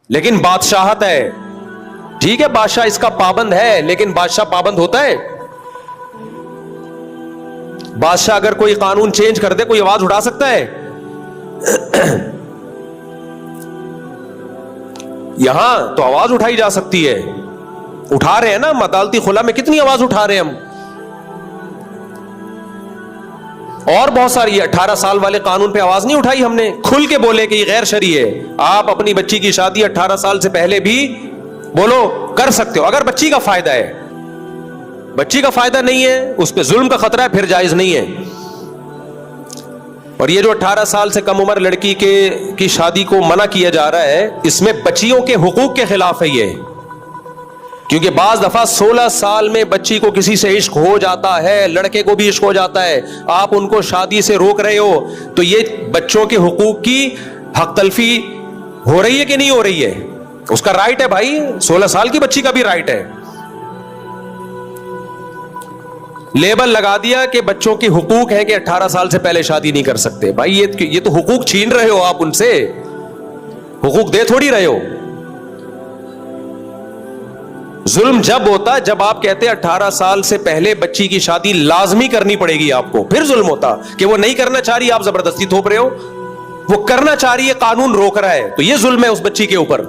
لیکن بادشاہت ہے، ٹھیک ہے بادشاہ اس کا پابند ہے، لیکن بادشاہ پابند ہوتا ہے؟ بادشاہ اگر کوئی قانون چینج کر دے کوئی آواز اٹھا سکتا ہے؟ یہاں تو آواز اٹھائی جا سکتی ہے، اٹھا رہے ہیں نا، عدالتی خلا میں کتنی آواز اٹھا رہے ہیں ہم. اور بہت ساری 18 سال والے قانون پہ آواز نہیں اٹھائی ہم نے، کھل کے بولے کہ یہ غیر شرعی ہے. آپ اپنی بچی کی شادی 18 سال سے پہلے بھی بولو کر سکتے ہو، اگر بچی کا فائدہ ہے. بچی کا فائدہ نہیں ہے، اس پہ ظلم کا خطرہ ہے، پھر جائز نہیں ہے. اور یہ جو 18 سال سے کم عمر لڑکی کی شادی کو منع کیا جا رہا ہے، اس میں بچیوں کے حقوق کے خلاف ہے یہ. کیونکہ بعض دفعہ 16 سال میں بچی کو کسی سے عشق ہو جاتا ہے، لڑکے کو بھی عشق ہو جاتا ہے، آپ ان کو شادی سے روک رہے ہو، تو یہ بچوں کے حقوق کی حق تلفی ہو رہی ہے کہ نہیں ہو رہی ہے؟ اس کا رائٹ ہے بھائی، 16 سال کی بچی کا بھی رائٹ ہے. لیبل لگا دیا کہ بچوں کے حقوق ہیں کہ 18 سال سے پہلے شادی نہیں کر سکتے. بھائی یہ تو حقوق چھین رہے ہو آپ ان سے، حقوق دے تھوڑی رہے ہو. ظلم جب ہوتا جب آپ کہتے 18 سال سے پہلے بچی کی شادی لازمی کرنی پڑے گی آپ کو، پھر ظلم ہوتا. کہ وہ نہیں کرنا چاہ رہی، آپ زبردستی تھوپ رہے ہو. وہ کرنا چاہ رہی ہے، قانون روک رہا ہے، تو یہ ظلم ہے اس بچی کے اوپر.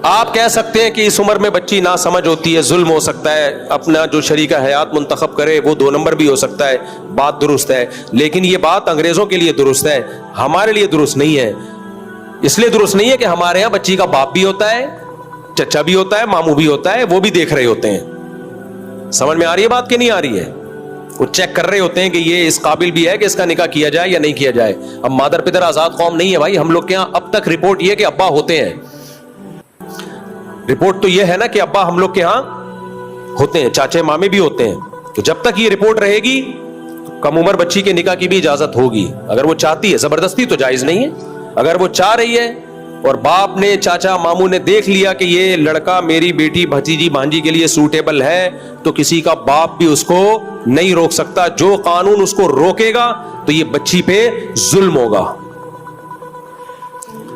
آپ کہہ سکتے ہیں کہ اس عمر میں بچی نہ سمجھ ہوتی ہے، ظلم ہو سکتا ہے، اپنا جو شریکہ حیات منتخب کرے وہ 2 نمبر بھی ہو سکتا ہے، بات درست ہے. لیکن یہ بات انگریزوں کے لیے درست ہے، ہمارے لیے درست نہیں ہے. اس لیے درست نہیں ہے کہ ہمارے ہاں بچی کا باپ بھی ہوتا ہے، چچا بھی ہوتا ہے، ماموں بھی ہوتا ہے، وہ بھی دیکھ رہے ہوتے ہیں. سمجھ میں آ رہی ہے بات کہ نہیں آ رہی ہے؟ وہ چیک کر رہے ہوتے ہیں کہ یہ اس قابل بھی ہے کہ اس کا نکاح کیا جائے یا نہیں کیا جائے. اب مادر پدر آزاد قوم نہیں ہے بھائی، ہم لوگ کے یہاں اب تک رپورٹ یہ کہ ابا ہوتے ہیں. رپورٹ تو یہ ہے نا کہ ابا ہم لوگ کے ہاں ہوتے ہیں، چاچے مامے بھی ہوتے ہیں. تو جب تک یہ رپورٹ رہے گی کم عمر بچی کے نکاح کی بھی اجازت ہوگی، اگر وہ چاہتی ہے. زبردستی تو جائز نہیں ہے. اگر وہ چاہ رہی ہے اور باپ نے، چاچا ماموں نے دیکھ لیا کہ یہ لڑکا میری بیٹی بھتیجی بھانجی کے لیے سوٹیبل ہے، تو کسی کا باپ بھی اس کو نہیں روک سکتا. جو قانون اس کو روکے گا تو یہ بچی پہ ظلم ہوگا.